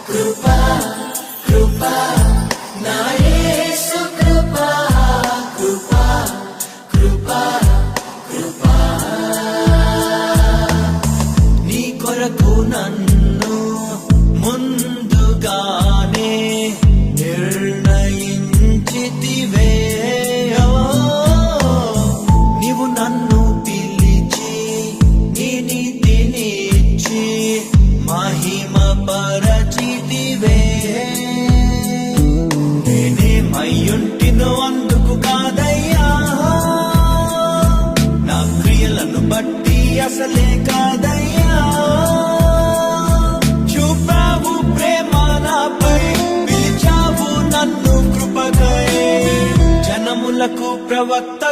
కృపా కృపా నా యేసు కృపా కృపా కృపా కృపా నీ కొరకు నన్ను ముందుగానే నిర్ణయించితివే నీవు నన్ను పిలిచి నీ నీతినిచ్చి మహిమ పరచితివే నేనేమయ్యుంటినో అందుకు కాదయ్యా నా క్రియలను బట్టి అసలే కాదయ్యా చూపావు ప్రేమ నాపై పిలిచావు నన్ను కృపకై జనములకు ప్రవక్త